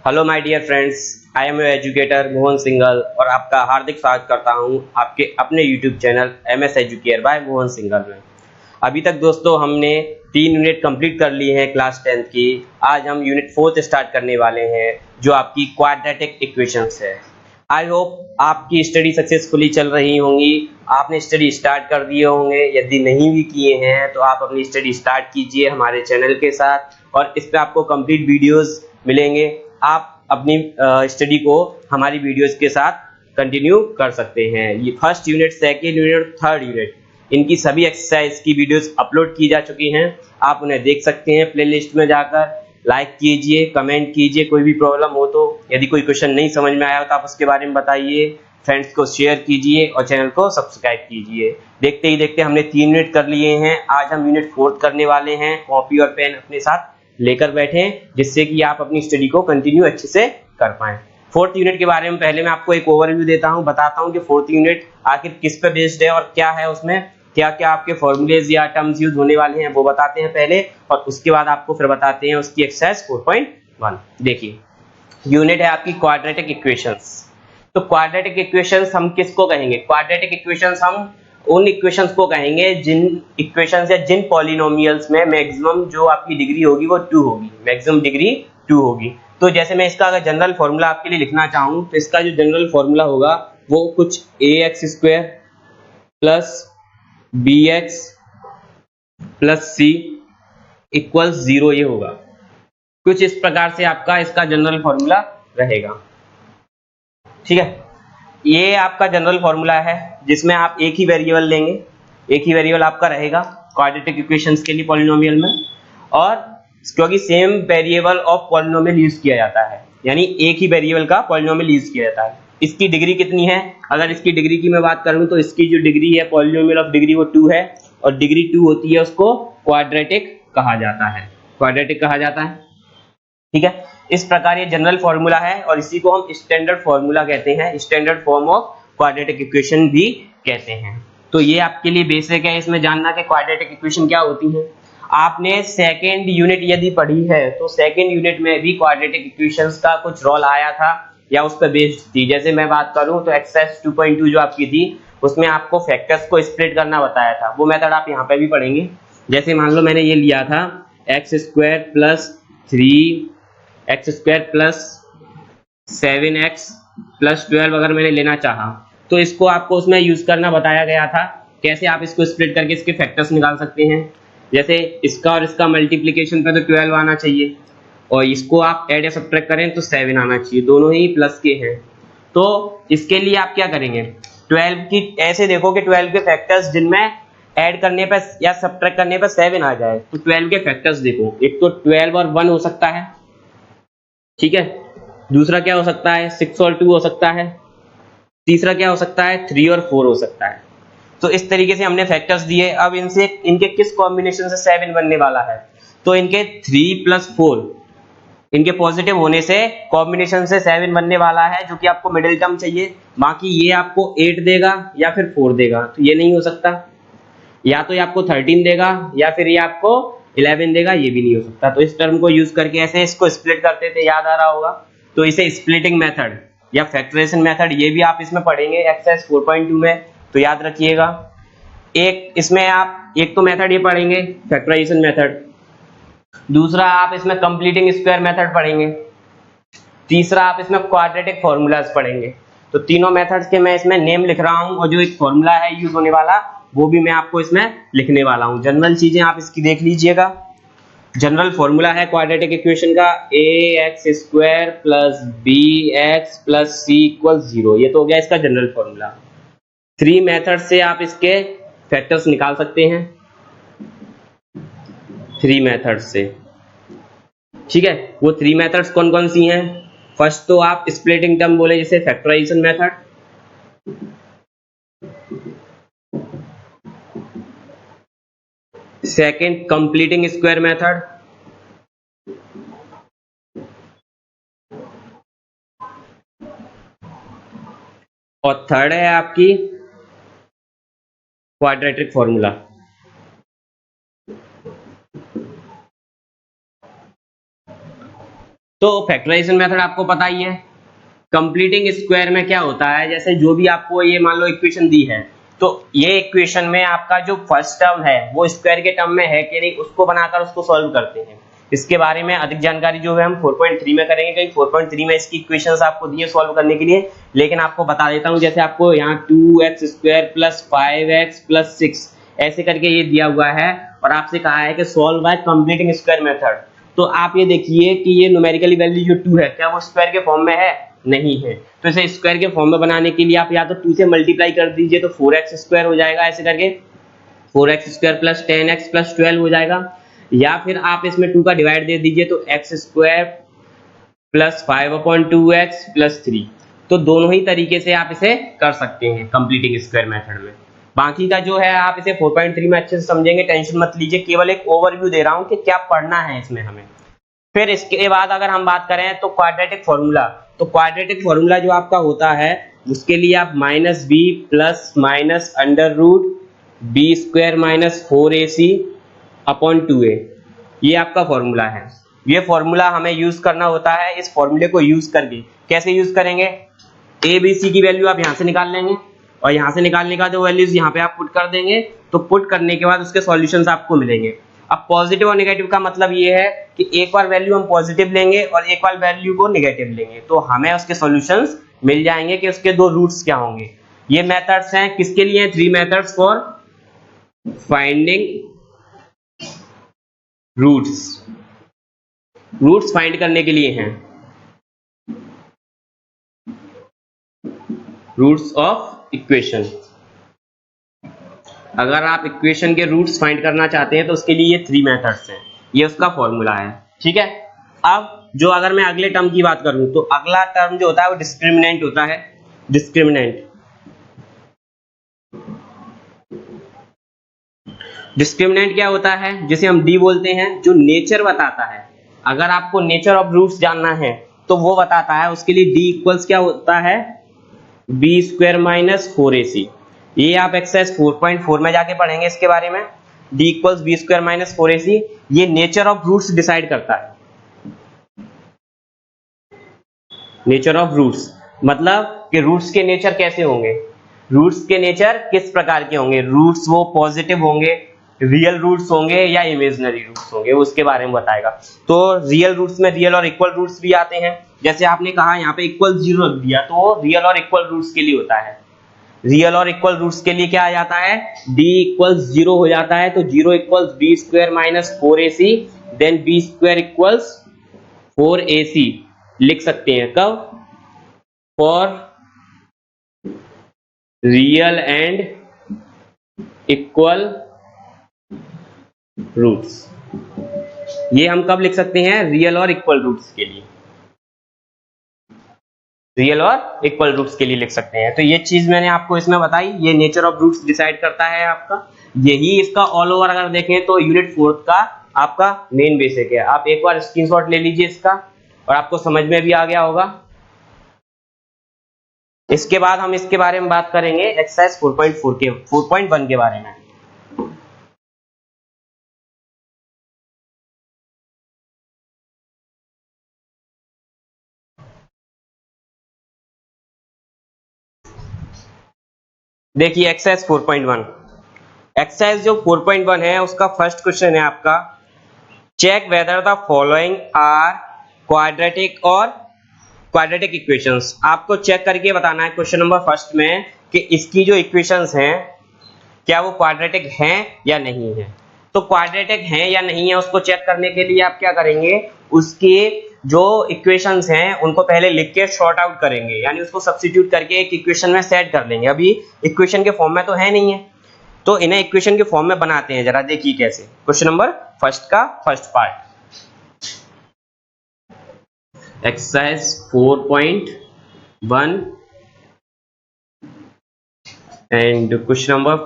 Hello my dear friends, I am your educator Mohan Singhal और आपका हार्दिक स्वागत करता हूं आपके अपने YouTube channel MS Educare by Mohan Singhal में। अभी तक दोस्तों हमने 3 यूनिट कंप्लीट कर ली हैं क्लास 10th की। आज हम यूनिट 4th स्टार्ट करने वाले हैं जो आपकी क्वाड्रेटिक इक्वेशंस है। आई होप आपकी स्टडी सक्सेसफुली चल रही होंगी, आपने स्टडी स्टार्ट कर दिए होंगे। यदि नहीं भी किए हैं तो आप अपनी स्टडी स्टार्ट कीजिए हमारे चैनल के साथ और इस पर आपको कंप्लीट वीडियोस मिलेंगे। आप अपनी स्टडी को हमारी वीडियोस के साथ कंटिन्यू कर सकते हैं। ये first unit, second unit, third unit, इनकी सभी एक्सरसाइज की वीडियोस अपलोड की जा चुकी हैं। आप उन्हें देख सकते हैं प्लेलिस्ट में जाकर। लाइक कीजिए, कमेंट कीजिए, कोई भी प्रॉब्लम हो तो, यदि कोई क्वेश्चन नहीं समझ में आया तो आप उसके बारे में बताइए। फ्रेंड्स को शेयर कीजिए और चैनल को सब्सक्राइब कीजिए। देखते ही देखते हमने 3 यूनिट कर लिए हैं। आज हम यूनिट 4th करने वाले हैं। कॉपी और पेन अपने साथ लेकर बैठें जिससे कि आप अपनी स्टडी को कंटिन्यू अच्छे से कर पाएं। 4th यूनिट के बारे में पहले मैं आपको एक ओवरव्यू देता हूं, बताता हूं कि 4th यूनिट आखिर किस पे बेस्ड है और क्या है, उसमें क्या क्या आपके फॉर्मूलेज या टर्म्स यूज होने वाले हैं वो बताते हैं पहले, और उसके बाद आपको फिर बताते हैं उसकी एक्सरसाइज 4.1। देखिए, यूनिट है आपकी क्वाड्रेटिक इक्वेशंस। तो क्वाड्रेटिक इक्वेशंस हम किसको कहेंगे? क्वाड्रेटिक इक्वेशंस हम उन इक्वेशंस को कहेंगे जिन इक्वेशंस या जिन पॉलिनोमियल्स में मैक्सिमम जो आपकी डिग्री होगी वो 2 होगी, मैक्सिमम डिग्री 2 होगी। तो जैसे मैं इसका अगर जनरल फॉर्मूला आपके लिए लिखना चाहूँ तो इसका जो जनरल फॉर्मूला होगा वो कुछ ax² plus bx plus c equals 0 ये होगा। कुछ इस प्रकार से आपका इसका जनरल फॉर्मूला रहेगा। ठीक है, ये आपका जनरल फॉर्मूला है जिसमें आप एक ही वेरिएबल लेंगे, एक ही वेरिएबल आपका रहेगा क्वाड्रेटिक इक्वेशंस के लिए पॉलिनोमियल में, और क्योंकि same variable of polynomial use किया जाता है, यानी एक ही वेरिएबल का पॉलिनोमियल यूज किया जाता है। इसकी डिग्री कितनी है? अगर इसकी डिग्री की मैं बात करूं तो इसकी जो डिग्री है पॉलिनोमियल ऑफ डिग्री वो 2 है, और डिग्री 2 होती है उसको क्वाड्रेटिक कहा जाता है, क्वाड्रेटिक कहा जाता है। ठीक है, इस प्रकार ये जनरल फॉर्मूला है और इसी को हम स्टैंडर्ड फॉर्मूला कहते हैं, standard form of quadratic equation भी कहते हैं। तो ये आपके लिए बेसिक है इसमें जानना कि क्वाड्रेटिक इक्वेशन क्या होती है। आपने सेकेंड यूनिट यदि पढ़ी है तो सेकेंड यूनिट में भी क्वाड्रेटिक इक्वेशंस का कुछ रोल आया था या उस पर बेस्ड थी। जैसे मैं बात करूं तो एक्सरसाइज 2.2 जो आपकी थी उसमें आपको फैक्टर्स को स्प्लिट करना बताया था, वो मेथड आप यहाँ पे भी पढ़ेंगे। जैसे मान लो मैंने ये लिया था x² plus 3x² plus 7x plus 12 अगर मैंने लेना चाहा तो इसको आपको उसमें यूज करना बताया गया था, कैसे आप इसको स्प्लिट करके इसके फैक्टर्स निकाल सकते हैं। जैसे इसका और इसका मल्टीप्लिकेशन पे तो 12 आना चाहिए और इसको आप ऐड या सब्ट्रैक्ट करें तो 7 आना चाहिए, दोनों ही प्लस के हैं। तो इसके लिए आप क्या करेंगे, 12 की ऐसे देखो कि 12 के फैक्टर्स जिनमें ऐड करने पर या सब्ट्रैक्ट करने पर 7 आ जाए, तो 12 के फैक्टर्स देखो, एक तो 12 और 1 हो सकता है, ठीक है, दूसरा क्या हो सकता है 6 और 2 हो सकता है, तीसरा क्या हो सकता है 3 और 4 हो सकता है। तो इस तरीके से हमने फैक्टर्स दिए। अब इनसे इनके किस कॉम्बिनेशन से 7 बनने वाला है, तो इनके 3 प्लस 4 इनके पॉजिटिव होने से कॉम्बिनेशन से 7 बनने वाला है, जो कि आपको मिडिल टर्म चाहिए। बाकी ये आपको 8 देगा या फिर 4 देगा, तो ये नहीं हो सकता। या तो ये आपको 13 देगा या फिर ये आपको 11 देगा, ये भी नहीं हो सकता। तो इस टर्म को यूज करके ऐसे इसको स्प्लिट करते थे, याद आ रहा होगा। तो इसे स्प्लिटिंग मेथड या फैक्टराइजेशन मेथड ये भी आप इसमें पढ़ेंगे एक्सरसाइज 4.2 में, तो याद रखिएगा। एक इसमें आप एक तो मेथड ये पढ़ेंगे फैक्टराइजेशन मेथड, दूसरा आप इसमें कंप्लीटिंग स्क्वायर मेथड पढ़ेंगे, तीसरा आप इसमें क्वाड्रेटिक फॉर्मूलाज पढ़ेंगे। तो तीनों मेथड्स के मैं इसमें नेम लिख रहा हूं और जो एक फॉर्मूला है यूज होने वाला वो भी मैं आपको इसमें लिखने वाला हूं। जनरल चीजें आप इसकी देख लीजिएगा। जनरल फॉर्मूला है क्वाड्रेटिक इक्वेशन का ax² plus bx plus c equal 0, ये तो हो गया इसका जनरल फॉर्मूला। 3 मेथड से आप इसके फैक्टर्स निकाल सकते हैं, 3 मेथड से। ठीक है, वो 3 मेथड्स कौन कौन सी हैं? फर्स्ट तो आप स्प्लिटिंग टर्म बोले जैसे factorization method, second completing square method, और थर्ड है आपकी क्वाड्रेटिक फॉर्मूला। तो फैक्टराइजेशन मेथड आपको पता ही है। कंप्लीटिंग स्क्वायर में क्या होता है, जैसे जो भी आपको ये मान लो इक्वेशन दी है, तो ये इक्वेशन में आपका जो फर्स्ट टर्म है वो स्क्वायर के टर्म में है कि नहीं, उसको बनाकर उसको सॉल्व करते हैं। इसके बारे में अधिक जानकारी जो है हम 4.3 में करेंगे, कहीं 4.3 में इसकी इक्वेशंस आपको दिए सॉल्व करने के लिए। लेकिन आपको बता देता हूं, जैसे आपको यहाँ 2x² + 5x + 6 ऐसे करके ये दिया हुआ है और आपसे कहा है कि solve by completing square method. तो आप ये देखिए कि ये न्यूमेरिकली वैल्यू जो 2 है, क्या वो स्क्वायर के फॉर्म में है? नहीं है। तो इसे स्क्वायर के फॉर्म में बनाने के लिए आप या तो 2 से मल्टीप्लाई कर दीजिए तो 4x² हो जाएगा, ऐसे करके 4x² + 10x + 12 हो जाएगा, या फिर आप इसमें 2 का डिवाइड दे दीजिए तो x² + 5/2x + 3। तो दोनों ही तरीके से आप इसे कर सकते हैं कंप्लीटिंग स्क्वायर मेथड में। बाकी का जो है आप इसे 4.3 में अच्छे से समझेंगे, टेंशन मत लीजिए, केवल एक ओवरव्यू दे रहा हूं कि क्या पढ़ना है इसमें हमें। फिर इसके बाद अगर हम बात करें तो क्वाड्रेटिक फॉर्मूला, तो क्वाड्रेटिक फॉर्मूला जो आपका होता है उसके लिए आप -b + (-2b² - 4ac/2a) ये आपका फॉर्मूला है। ये फॉर्मूला हमें यूज करना होता है। इस फॉर्मूले को यूज करके कैसे यूज करेंगे, ए बी सी की वैल्यू आप यहां से निकाल लेंगे और यहां से निकालने का जो वैल्यूज यहां पे आप पुट कर देंगे, तो पुट करने के बाद उसके सॉल्यूशंस आपको मिलेंगे। अब पॉजिटिव और नेगेटिव का मतलब ये है कि एक बार वैल्यू हम पॉजिटिव लेंगे और एक बार वैल्यू को नेगेटिव लेंगे, तो हमें उसके सॉल्यूशंस मिल जाएंगे कि उसके दो रूट्स क्या होंगे। ये मेथड्स हैं किसके लिए? 3 methods for finding roots. Roots find करने के लिए हैं, रूट्स ऑफ इक्वेशन। अगर आप इक्वेशन के रूट्स फाइंड करना चाहते हैं तो उसके लिए ये 3 मेथड्स हैं, ये उसका फॉर्मूला है। ठीक है। अब जो अगर मैं अगले टर्म की बात करूं तो अगला टर्म जो होता है वो डिस्क्रिमिनेंट होता है। डिस्क्रिमिनेंट डिस्क्रिमिनेंट क्या होता है? जिसे हम डी बोलते हैं, जो नेचर बताता है। अगर आपको नेचर ऑफ रूट्स जानना है तो वो बताता है, उसके लिए डी इक्वल्स क्या होता है? b² - 4ac। ये आप एक्सरसाइज 4.4 में जाके पढ़ेंगे इसके बारे में। d इक्वल्स b² - 4ac ये नेचर ऑफ रूट्स डिसाइड करता है। नेचर ऑफ रूट्स मतलब कि रूट्स के नेचर कैसे होंगे, रूट्स के नेचर किस प्रकार के होंगे, रूट्स वो पॉजिटिव होंगे, रियल रूट्स होंगे या इमेजिनरी रूट्स होंगे, उसके बारे में बताएगा। तो रियल रूट्स में रियल और इक्वल रूट्स भी आते हैं। जैसे आपने कहा यहाँ पे =0 रख दिया, तो रियल और इक्वल रूट्स के लिए होता है। रियल और इक्वल रूट्स के लिए क्या आ जाता है? d = 0 हो जाता है, तो 0 = b² - 4ac, then b² = 4ac लिख सकते हैं। कब? For real and equal roots. ये हम कब लिख सकते हैं? रियल और इक्वल रूट्स के लिए, रियल और इक्वल रूट्स के लिए लिख सकते हैं। तो ये चीज मैंने आपको इसमें बताई, ये नेचर ऑफ रूट्स डिसाइड करता है आपका। यही इसका ऑल ओवर अगर देखें तो यूनिट 4 का आपका मेन बेसिक है। आप एक बार स्क्रीनशॉट ले लीजिए इसका और आपको समझ में भी आ गया होगा। इसके बाद हम इसके बारे में बात करेंगे एक्सरसाइज 4.1 के बारे में। देखिए एक्सरसाइज 4.1, एक्सरसाइज जो 4.1 है उसका फर्स्ट क्वेश्चन है आपका, check whether the following are quadratic और क्वाड्रेटिक इक्वेशंस। आपको चेक करके बताना है क्वेश्चन नंबर फर्स्ट में कि इसकी जो इक्वेशंस हैं क्या वो क्वाड्रेटिक हैं या नहीं है। तो क्वाड्रेटिक हैं या नहीं है उसको चेक करने के लिए आप क्या करेंगे, उसके जो इक्वेशंस हैं उनको पहले लिख के शॉर्ट आउट करेंगे, यानी उसको सब्स्टिट्यूट करके एक इक्वेशन में सेट कर लेंगे। अभी इक्वेशन के फॉर्म में तो है नहीं है, तो इन्हें इक्वेशन के फॉर्म में बनाते हैं। जरा देखिए कैसे। क्वेश्चन नंबर फर्स्ट का first part, exercise 4.1 and question number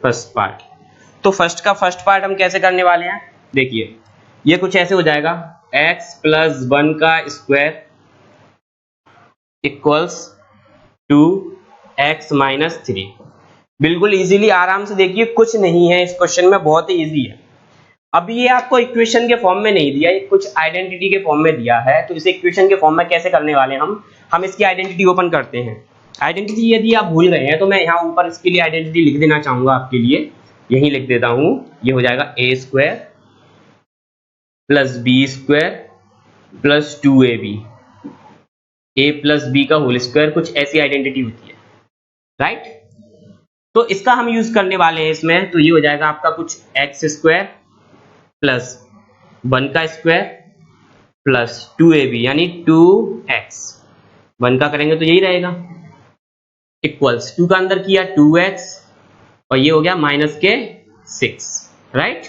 first part. तो फर्स्ट का फर्स्ट पार्ट हम कैसे करने वाले हैं, देखिए ये कुछ ऐसे हो जाएगा, x + 1 का स्क्वायर इक्वल्स टू x - 3। बिल्कुल इजीली आराम से देखिए, कुछ नहीं है इस क्वेश्चन में, बहुत ही इजी है। अब ये आपको इक्वेशन के फॉर्म में नहीं दिया, ये कुछ आइडेंटिटी के फॉर्म में दिया है, तो इसे इक्वेशन के फॉर्म में कैसे करने वाले हम इसकी आइडेंटिटी ओपन करते हैं। आइडेंटिटी यदि आप भूल गए हैं तो मैं यहाँ ऊपर इसके लिए आइडेंटिटी लिख देना चाहूंगा आपके लिए, यही लिख देता हूं। ये हो जाएगा a square plus b square plus 2ab, a plus b का होल स्क्वायर, कुछ ऐसी आइडेंटिटी होती है, राइट। तो इसका हम यूज करने वाले हैं इसमें, तो ये हो जाएगा आपका कुछ एक्स स्क्वायर प्लस 1 का स्क्वायर प्लस 2ab यानी 2x, 1 का करेंगे तो यही रहेगा, इक्वल्स 2 का अंदर किया 2x और ये हो गया माइनस के 6, राइट।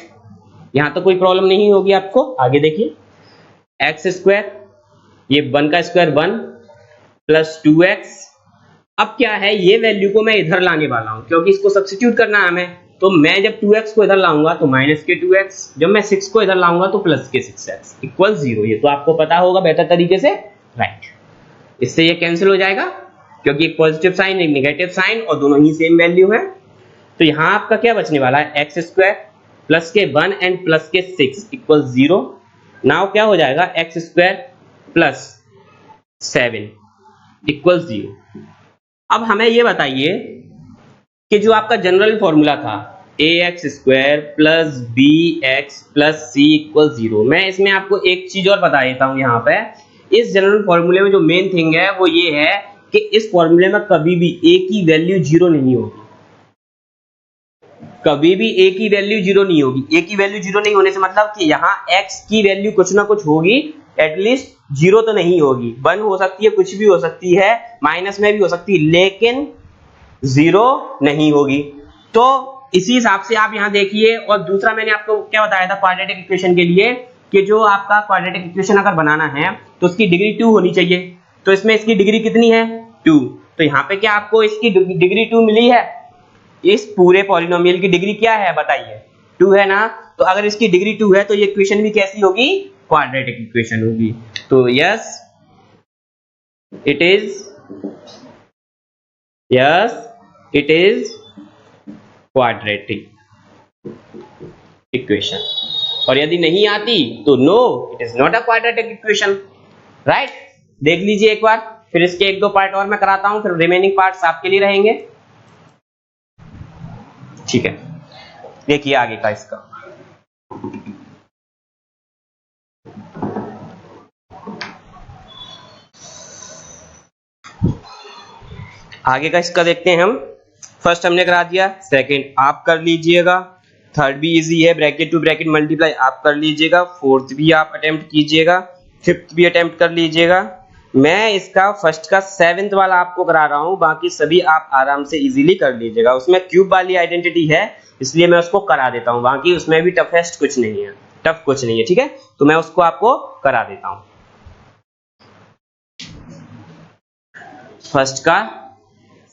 यहां तो कोई प्रॉब्लम नहीं होगी आपको। आगे देखिए, एक्स स्क्वायर, ये 1 का स्क्वायर 1 प्लस 2x। अब क्या है, ये वैल्यू को मैं इधर लाने वाला हूं क्योंकि इसको सब्स्टिट्यूट करना है हमें। तो मैं जब 2x को इधर लाऊंगा तो माइनस के 2x, जब मैं 6 को इधर लाऊंगा तो प्लस के 6x इक्वल 0। ये तो आपको पता होगा बेहतर तरीके से, राइट। इससे ये कैंसिल हो जाएगा क्योंकि एक पॉजिटिव साइन एक नेगेटिव साइन और दोनों ही सेम वैल्यू है। तो यहां आपका क्या बचने वाला है, एक्स स्क्वायर प्लस के 1 एंड प्लस के 6 इक्वल 0। नाउ क्या हो जाएगा, एक्स स्क्वायर प्लस 7 इक्वल 0। अब हमें ये बताइए कि जो आपका जनरल फॉर्मूला था a x square plus b x plus c equal 0, मैं इसमें आपको एक चीज और बता देता हूं। यहाँ पे इस जनरल फॉर्मूले में जो मेन थिंग है वो ये है कि इस फॉर्मूले में कभी भी ए की वैल्यू 0 नहीं होगी, कभी भी ए की वैल्यू 0 नहीं होगी। ए की वैल्यू 0 नहीं होने से मतलब कि यहाँ x की वैल्यू कुछ ना कुछ होगी, एटलीस्ट 0 तो नहीं होगी। 1 हो सकती है, कुछ भी हो सकती है, माइनस में भी हो सकती है, लेकिन 0 नहीं होगी। तो इसी हिसाब से आप यहाँ देखिए। और दूसरा मैंने आपको क्या बताया था क्वाड्रेटिक इक्वेशन के लिए, कि जो आपका क्वाड्रेटिक इक्वेशन अगर बनाना है तो उसकी डिग्री 2 होनी चाहिए। तो इसमें इसकी डिग्री कितनी है, 2। तो यहाँ पे क्या आपको इसकी डिग्री 2 मिली है, इस पूरे पॉलिनोमियल की डिग्री क्या है बताइए, 2 है ना। तो अगर इसकी डिग्री 2 है तो ये इक्वेशन भी कैसी होगी, क्वाड्रेटिक इक्वेशन होगी। तो yes it is quadratic equation. और यदि नहीं आती तो no, it is not a quadratic equation, right. देख लीजिए एक बार, फिर इसके 1-2 पार्ट और मैं कराता हूं, फिर रिमेनिंग पार्ट्स आपके लिए रहेंगे, ठीक है। देखिए आगे का इसका, आगे का इसका देखते हैं हम। फर्स्ट हमने करा दिया, सेकंड आप कर लीजिएगा, थर्ड भी इजी है, ब्रैकेट टू ब्रैकेट मल्टीप्लाई आप कर लीजिएगा, फोर्थ भी आप अटेम्प्ट कीजिएगा, फिफ्थ भी अटेम्प्ट कर लीजिएगा। मैं इसका फर्स्ट का 7th वाला आपको करा रहा हूं, बाकी सभी आप आराम से इजीली कर लीजिएगा। उसमें क्यूब वाली आइडेंटिटी है इसलिए मैं उसको करा देता हूं, बाकी उसमें भी टफेस्ट कुछ नहीं है, टफ कुछ नहीं है, ठीक है। तो मैं उसको आपको करा देता हूं। फर्स्ट का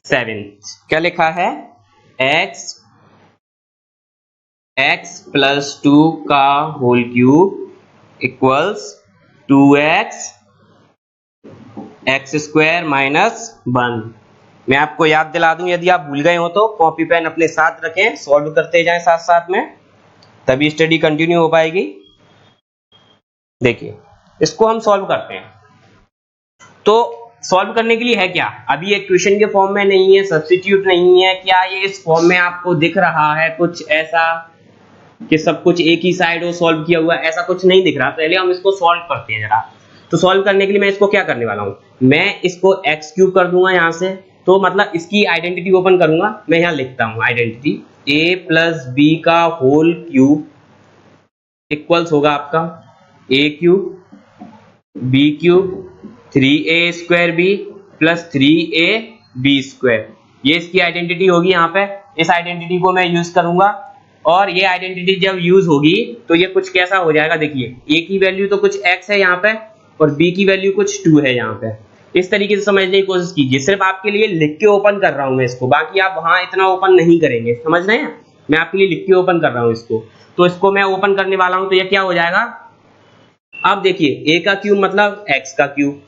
7th क्या लिखा है, x प्लस 2 का whole cube equals 2x x square minus 1। मैं आपको याद दिला दूं, यदि आप भूल गए हो तो कॉपी पेन अपने साथ रखें, सॉल्व करते जाएं साथ साथ में, तभी स्टडी कंटिन्यू हो पाएगी। देखिए इसको हम सॉल्व करते हैं। तो सॉल्व करने के लिए है क्या, अभी ये इक्वेशन के फॉर्म में नहीं है, सब्स्टिट्यूट नहीं है, क्या ये इस फॉर्म में आपको दिख रहा है कुछ ऐसा कि सब कुछ एक ही साइड हो सॉल्व किया हुआ, ऐसा कुछ नहीं दिख रहा। पहले हम इसको सॉल्व करते हैं जरा। तो सॉल्व करने के लिए मैं इसको क्या करने वाला हूं, मैं इसको एक्स क्यूब कर दूंगा यहां से, तो मतलब इसकी आइडेंटिटी ओपन करूंगा। मैं यहां लिखता हूं आइडेंटिटी, a प्लस बी का होल क्यूब इक्वल्स होगा आपका a cube b cube 3a square b plus 3a b square. ये इसकी आइडेंटिटी होगी यहाँ पे। इस आइडेंटिटी को मैं यूज करूंगा, और ये आइडेंटिटी जब यूज होगी तो ये कुछ कैसा हो जाएगा, देखिए a की वैल्यू तो कुछ x है यहाँ पे और b की वैल्यू कुछ 2 है यहाँ पे। इस तरीके से समझने की कोशिश कीजिए, सिर्फ आपके लिए लिख के ओपन कर रहा हूं मैं इसको, बाकी आप वहां इतना ओपन नहीं करेंगे, समझ रहे हैं। मैं आपके लिए लिख के ओपन कर रहा हूं इसको, तो इसको मैं ओपन करने वाला हूं। तो ये क्या हो जाएगा, अब देखिए a का क्यूब मतलब x का क्यूब,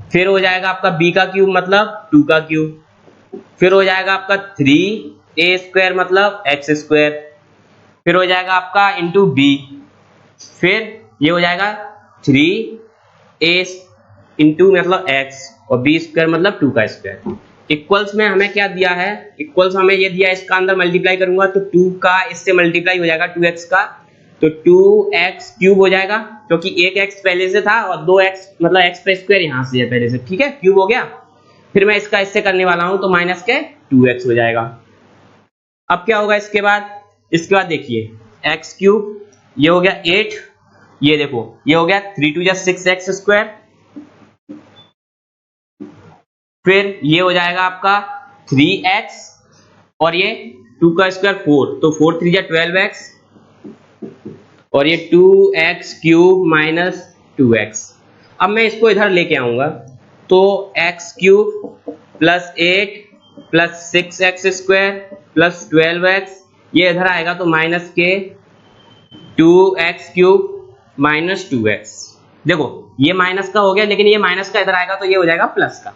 फिर हो जाएगा आपका b का क्यूब मतलब 2 का क्यूब, फिर हो जाएगा आपका 3a स्क्वायर मतलब x स्क्वायर, फिर हो जाएगा आपका इंटू बी, फिर ये हो जाएगा 3a इंटू मतलब x और b स्क्वायर मतलब 2 का स्क्वायर। इक्वल्स में हमें क्या दिया है, इक्वल्स हमें ये दिया है, इसका अंदर मल्टीप्लाई करूंगा तो 2 का इससे मल्टीप्लाई हो जाएगा 2x का, तो 2x क्यूब हो जाएगा क्योंकि एक x पहले से था और 2x मतलब x का स्क्वायर यहाँ से है पहले से, ठीक है, क्यूब हो गया। फिर मैं इसका इससे करने वाला हूं तो माइनस के 2x हो जाएगा। अब क्या होगा इसके बाद देखिए x क्यूब, ये हो गया 8, ये देखो ये हो गया 3 2 6x स्क्वायर, फिर ये हो जाएगा आपका 3x और ये 2 का स्क्वायर 4, तो 4 3 12x और ये 2x क्यूब माइनस 2x। अब मैं इसको इधर लेके आऊंगा तो x cube plus 8 plus 6x square plus 12x, ये इधर आएगा तो माइनस के 2x क्यूब माइनस 2x। देखो ये माइनस का हो गया, लेकिन ये माइनस का इधर आएगा तो ये हो जाएगा प्लस का,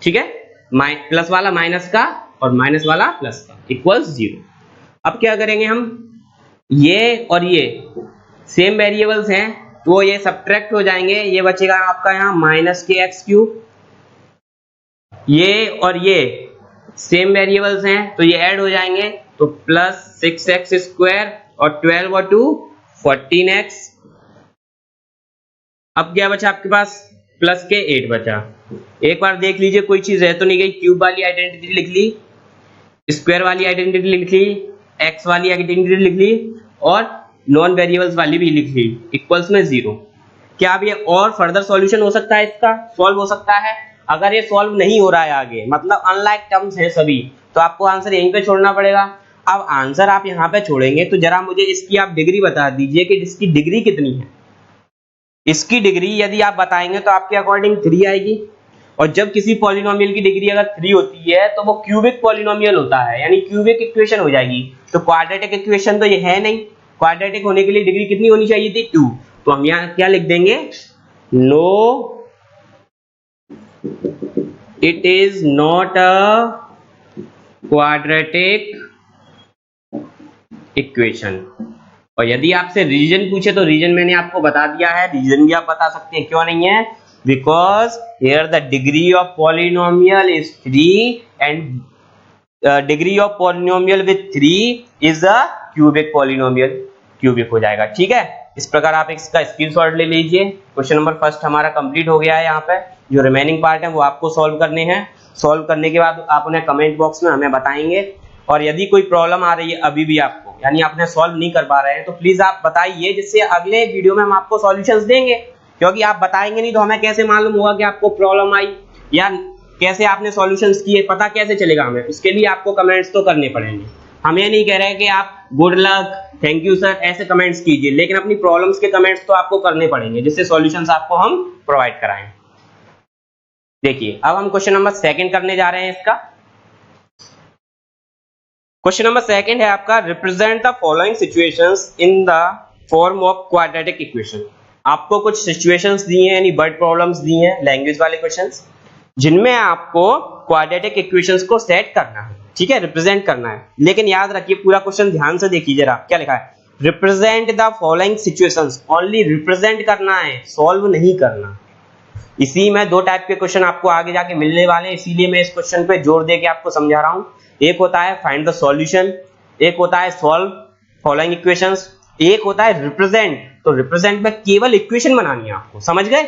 ठीक है, प्लस वाला माइनस का और माइनस वाला प्लस का इक्वल्स 0। अब क्या करेंगे हम, ये और ये सेम वेरिएबल्स हैं तो ये सब्ट्रैक्ट हो जाएंगे, ये बचेगा आपका यहाँ माइनस के एक्स क्यूब, ये और ये सेम वेरिएबल्स हैं तो ये ऐड हो जाएंगे तो प्लस 6x स्क्वायर और 12 और 2 14x। अब क्या बचा आपके पास, प्लस के 8 बचा। एक बार देख लीजिए कोई चीज रह तो नहीं गई, क्यूब वाली आइडेंटिटी लिख ली, स्क्वायर वाली आइडेंटिटी लिख ली, एक्स वाली आइडेंटिटी लिख ली और नॉन वेरिएबल्स वाली भी लिख ली, इक्वल्स में 0। क्या अब ये और फर्दर सॉल्यूशन हो सकता है, इसका सॉल्व हो सकता है? अगर ये सॉल्व नहीं हो रहा है आगे, मतलब अनलाइक टर्म्स है सभी, तो आपको आंसर यहीं पे छोड़ना पड़ेगा। अब आंसर आप यहाँ पे छोड़ेंगे तो जरा मुझे इसकी आप डिग्री बता दीजिए कि इसकी डिग्री कितनी है। इसकी डिग्री यदि आप बताएंगे तो आपके अकॉर्डिंग 3 आएगी, और जब किसी पॉलिनोमियल की डिग्री अगर 3 होती है तो वो क्यूबिक पॉलिनोमियल होता है, यानी क्यूबिक इक्वेशन हो जाएगी। तो क्वाड्रेटिक इक्वेशन तो ये है नहीं, क्वाड्रेटिक होने के लिए डिग्री कितनी होनी चाहिए थी, 2। तो हम यहाँ क्या लिख देंगे, no it is not a quadratic equation. और यदि आपसे रीजन पूछे तो रीजन मैंने आपको बता दिया है, रीजन भी आप बता सकते हैं, क्यों नहीं है, because here the degree of polynomial is 3 and degree of polynomial with 3 is a cubic polynomial, cubic हो जाएगा, ठीक है। इस प्रकार आप इसका स्क्रीनशॉट ले लीजिए। क्वेश्चन नंबर फर्स्ट हमारा कंप्लीट हो गया है। यहाँ पे जो रिमेनिंग पार्ट है वो आपको सॉल्व करने हैं। सॉल्व करने के बाद आप उन्हें कमेंट बॉक्स में हमें बताएंगे, और यदि कोई प्रॉब्लम आ रही है अभी भी आपको, यानी आपने सॉल्व नहीं कर पा रहे हैं, तो प्लीज आप बताइए, जिससे अगले वीडियो में हम आपको सॉल्यूशंस देंगे। क्योंकि आप बताएंगे नहीं तो हमें कैसे मालूम होगा कि आपको प्रॉब्लम आई या कैसे आपने सॉल्यूशंस किए, पता कैसे चलेगा हमें? उसके लिए आपको कमेंट्स तो करने पड़ेंगे। हम ये नहीं कह रहे कि आप good luck, thank you sir ऐसे कमेंट्स कीजिए, लेकिन अपनी प्रॉब्लम्स के कमेंट्स तो आपको करने पड़ेंगे, जिससे सॉल्यूशंस आपको हम प्रोवाइड कराएं। देखिए अब हम क्वेश्चन नंबर 2 करने जा रहे हैं। इसका क्वेश्चन नंबर 2 है आपका, represent the following situations in the form of quadratic equation. आपको कुछ सिचुएशंस दी हैं, यानी वर्ड प्रॉब्लम्स दी हैं, लैंग्वेज वाले क्वेश्चंस, जिनमें आपको क्वाड्रेटिक इक्वेशंस को सेट करना है, ठीक है, रिप्रेजेंट करना है। लेकिन याद रखिए पूरा क्वेश्चन ध्यान से देखिए जरा, क्या लिखा है, represent the following situations, only represent करना है, सॉल्व नहीं करना। इसी में 2 टाइप के क्वेश्चन आपको आगे जाके मिलने वाले हैं, इसीलिए मैं इस क्वेश्चन पे जोर दे के आपको समझा रहा हूं। एक होता है फाइंड द सॉल्यूशन, एक होता है सॉल्व फॉलोइंग इक्वेशंस, एक होता है रिप्रेजेंट। तो रिप्रेजेंट में केवल इक्वेशन बनानी है आपको, समझ गए,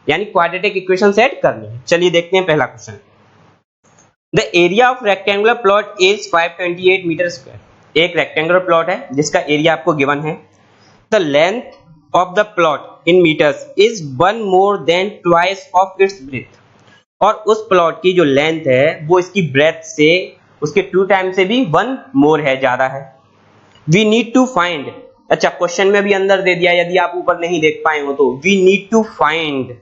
यानी क्वाड्रेटिक इक्वेशन सेट करनी है। चलिए देखते हैं पहला question. The area of rectangular plot is 528 metre square. एक रेक्टेंगुलर प्लॉट है जिसका एरिया आपको गिवन है। The length of the plot in metres is 1 more than twice of its breadth. और उस प्लॉट की जो लेंथ है वो इसकी ब्रेथ से उसके 2 टाइम से भी 1 मोर है, ज्यादा है। वी नीड टू फाइंड, अच्छा क्वेश्चन में भी अंदर दे दिया, यदि आप ऊपर नहीं देख पाए हो तो, we need to find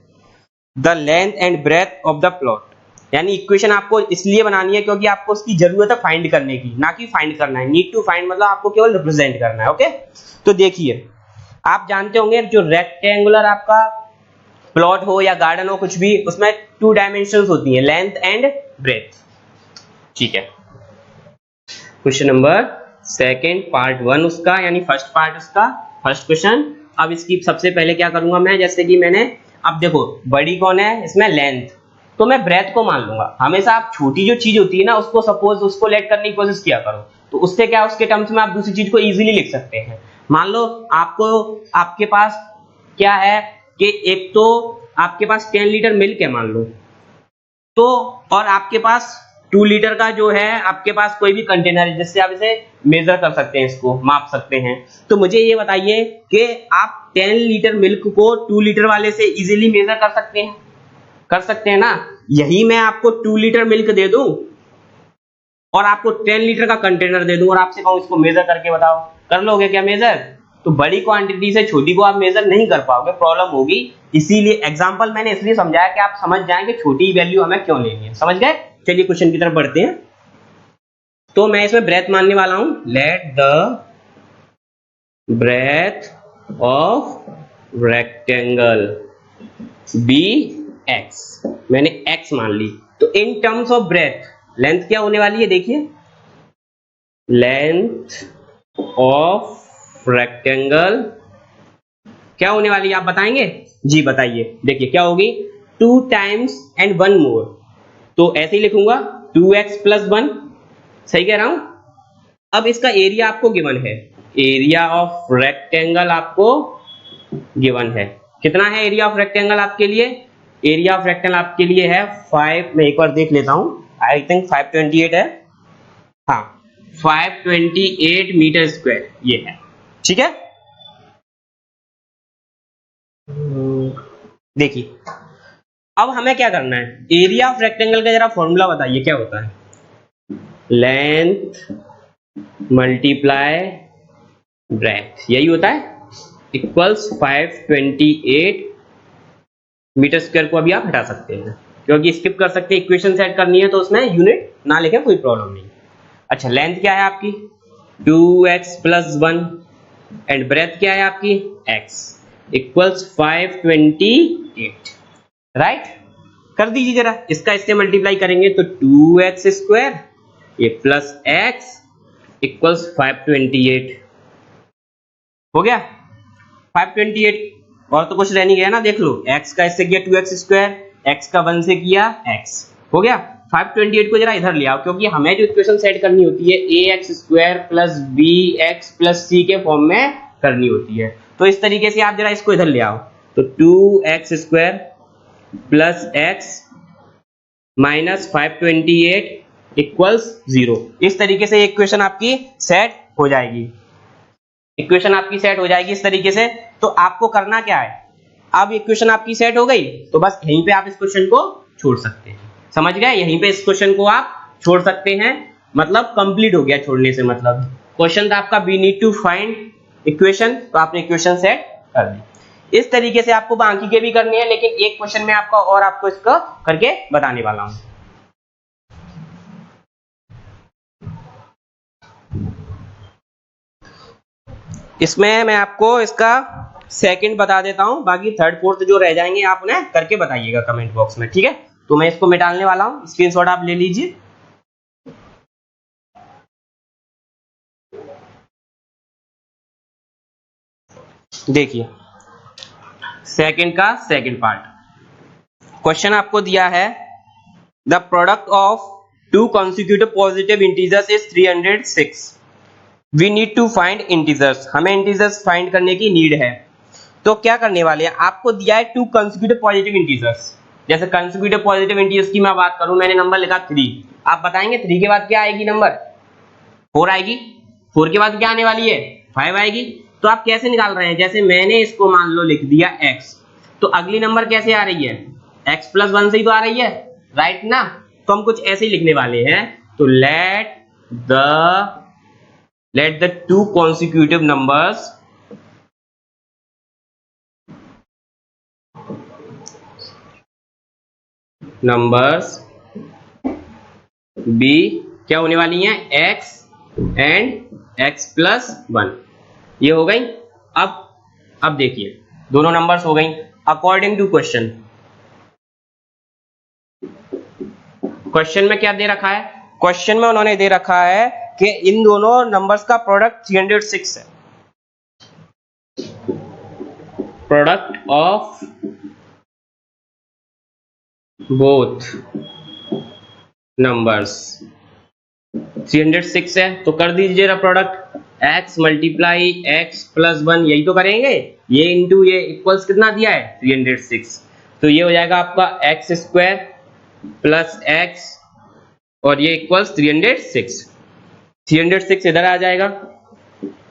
the length and breadth of the plot. यानी इक्वेशन आपको इसलिए बनानी है क्योंकि आपको उसकी जरूरत है फाइंड करने की, ना कि फाइंड करना है। नीड टू फाइंड मतलब आपको केवल रिप्रेजेंट करना है, ओके। तो देखिए आप जानते होंगे जो रेक्टेंगुलर आपका प्लॉट हो या गार्डन हो कुछ भी, उसमें 2 डायमेंशंस होती हैं, लेंथ एंड ब्रेथ, ठीक है। क्वेश्चन नंबर सेकेंड पार्ट 1 उसका, यानी फर्स्ट पार्ट उसका, फर्स्ट क्वेश्चन। अब इसकी सबसे पहले क्या करूंगा मैं, जैसे कि मैंने, अब देखो बड़ी कौन है इसमें, लेंथ, तो मैं ब्रेथ को मान लूंगा। हमेशा आप छोटी जो चीज होती है ना उसको, सपोज उसको लेट करने की कोशिश किया करो, तो उससे क्या, उसके टर्म्स में आप दूसरी चीज को इजीली लिख सकते हैं। मान लो आपको, आपके पास क्या है कि एक तो आपके पास 10 लीटर मिल्क है मान लो, तो और आपके पास 2 लीटर का जो है आपके पास कोई भी कंटेनर है जिससे आप इसे मेजर कर सकते हैं, इसको माप सकते हैं। तो मुझे ये बताइए कि आप 10 लीटर मिल्क को 2 लीटर वाले से इजीली मेजर कर सकते हैं? कर सकते हैं ना। यही मैं आपको 2 लीटर मिल्क दे दूं और आपको 10 लीटर का कंटेनर दे दूं और आपसे कहूं इसको मेजर करके बताओ, कर लोगे क्या मेजर? तो बड़ी क्वांटिटी से छोटी को आप मेजर नहीं कर पाओगे, प्रॉब्लम होगी। इसीलिए एग्जांपल मैंने इसलिए समझाया कि आप समझ जाएं कि छोटी वैल्यू हमें क्यों लेनी है। समझ गए? चलिए क्वेश्चन की तरफ बढ़ते हैं। तो मैं इसमें ब्रेथ मानने वाला हूं, let the breadth of rectangle be x. मैंने एक्स मान ली, तो in terms of breadth length क्या होने वाली है, देखिए, लेंथ ऑफ रेक्टेंगल क्या होने वाली है, आप बताएंगे? जी बताइए, देखिए क्या होगी, 2 टाइम्स एंड 1 मोर, तो ऐसे ही लिखूंगा 2x + 1, सही कह रहा हूं। अब इसका एरिया आपको गिवन है, एरिया ऑफ रेक्टेंगल आपको गिवन है। कितना है एरिया ऑफ रेक्टेंगल आपके लिए? एरिया ऑफ रेक्टेंगल आपके लिए है 5, मैं एक बार देख लेता हूं, आई थिंक 528 है, हाँ 528 मीटर स्क्वायर ये है, ठीक है। देखिए अब हमें क्या करना है, एरिया ऑफ रेक्टेंगल का जरा फॉर्मूला बताइए क्या होता है, लेंथ मल्टीप्लाई ब्रेथ, यही होता है, इक्वल्स 528 मीटर स्क्वायर को अभी आप हटा सकते हैं क्योंकि स्किप कर सकते हैं, इक्वेशन सेट करनी है तो उसमें यूनिट ना लिखें कोई प्रॉब्लम नहीं। अच्छा लेंथ क्या है आपकी 2x + 1 एंड ब्रेथ क्या है आपकी x इक्वल्स 528, राइट। कर दीजिए जरा, इसका इससे मल्टीप्लाई करेंगे तो 2x² ये प्लस x इक्वल्स 528 हो गया 528, और तो कुछ रह नहीं गया ना, देख लो x का इससे किया 2x², x का 1 से किया x, हो गया 528 को जरा इधर ले आओ क्योंकि हमें जो इक्वेशन सेट करनी होती है ax² + bx + c के फॉर्म में करनी होती है। तो इस तरीके से आप जरा इसको इधर ले आओ, तो 2x² + x - 528 इक्वल्स 0। इस तरीके से इक्वेशन आपकी सेट हो जाएगी, इक्वेशन आपकी सेट हो जाएगी इस तरीके से। तो आपको करना क्या है, अब इक्वेशन आपकी सेट हो गई तो बस यहीं पे आप इस क्वेश्चन को छोड़ सकते हैं, समझ गए? यहीं पे इस क्वेश्चन को आप छोड़ सकते हैं, मतलब कंप्लीट हो गया छोड़ने से मतलब। क्वेश्चन था आपका we need to find equation, तो आपने इक्वेशन सेट कर दी। इस तरीके से आपको बाकी के भी करने हैं, लेकिन एक क्वेश्चन में आपका और आपको इसका करके बताने वाला हूं। इसमें मैं आपको इसका सेकंड बता देता हूं, बाकी थर्ड फोर्थ जो रह जाएंगे आप उन्हें करके बताइएगा कमेंट बॉक्स में, ठीक है। तो मैं इसको मिटाने वाला हूं, स्क्रीनशॉट आप ले लीजिए। देखिए सेकंड का सेकंड पार्ट, क्वेश्चन आपको दिया है the product of 2 consecutive positive integers is 306, we need to find integers, हमें इंटीजर्स फाइंड करने की नीड है। तो क्या करने वाले हैं, आपको दिया है 2 consecutive positive integers, जैसे consecutive positive integers की मैं बात करूं, मैंने नंबर लिखा 3, आप बताएंगे 3 के बाद क्या आएगी, नंबर 4 आएगी, 4 के बाद क्या आने वाली है 5 आएगी। तो आप कैसे निकाल रहे हैं, जैसे मैंने इसको मान लो लिख दिया x, तो अगली नंबर कैसे आ रही है, x + 1 से ही तो आ रही है, राइट ना। तो हम कुछ ऐसे ही लिखने वाले हैं, तो let the 2 consecutive numbers b क्या होने वाली हैं, x एंड x + 1, ये हो गई। अब देखिए दोनों नंबर्स हो गई अकॉर्डिंग टू क्वेश्चन। क्वेश्चन में क्या दे रखा है, क्वेश्चन में उन्होंने दे रखा है कि इन दोनों नंबर्स का प्रोडक्ट 306 है। प्रोडक्ट ऑफ बोथ नंबर्स 306 है, तो कर दीजिए ना product x multiply x plus 1, यही तो करेंगे, ये इंटू ये इक्वल्स कितना दिया है 306, तो ये हो जाएगा आपका x स्क्वायर प्लस x और ये इक्वल्स 306 इधर आ जाएगा,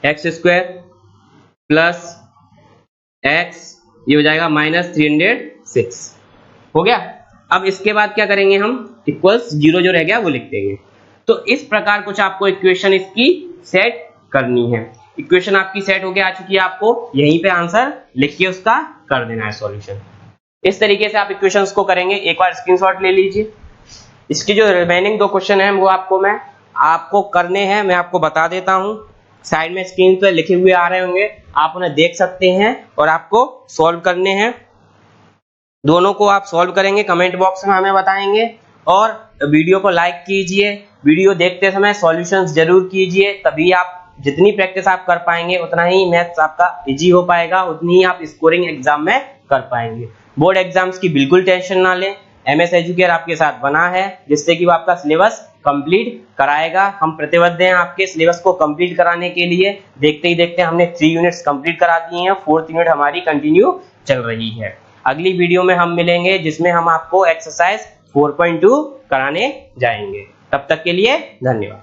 x स्क्वायर प्लस x ये हो जाएगा माइनस 306, हो गया। अब इसके बाद क्या करेंगे हम, इक्वल्स 0 जो रह गया वो लिख देंगे। तो इस प्रकार कुछ आपको इक्वेशन इसकी सेट करनी है। इक्वेशन आपकी सेट होके आ चुकी है, आपको यहीं पे आंसर लिख के उसका कर देना है सॉल्यूशन। इस तरीके से आप इक्वेशंस को करेंगे। एक बार स्क्रीनशॉट ले लीजिए। इसके जो रिमेनिंग 2 क्वेश्चन हैं वो आपको करने हैं, मैं आपको बता देता हूं। साइड में स्क्रीन पे लिखे हुए आ रहे होंगे, आप उन्हें देख सकते हैं और आपको सॉल्व करने हैं। दोनों को आप सॉल्व करेंगे, कमेंट बॉक्स में हमें बताएंगे और वीडियो को लाइक कीजिए। वीडियो देखते समय सॉल्यूशंस जरूर कीजिए, तभी आप जितनी प्रैक्टिस आप कर पाएंगे उतना ही मैथ्स आपका इजी हो पाएगा, उतनी ही आप स्कोरिंग एग्जाम में कर पाएंगे। बोर्ड एग्जाम्स की बिल्कुल टेंशन ना लें, एमएस एजुकेयर आपके साथ बना है जिससे कि वो आपका सिलेबस कंप्लीट कराएगा। हम प्रतिबद्ध हैं आपके सिलेबस को कंप्लीट कराने के लिए। देखते ही देखते हमने 3 यूनिट्स कंप्लीट करा दिए हैं, 4th यूनिट हमारी कंटिन्यू चल रही है। अगली वीडियो में हम मिलेंगे जिसमें हम आपको एक्सरसाइज 4.2 कराने जाएंगे। तब तक के लिए धन्यवाद।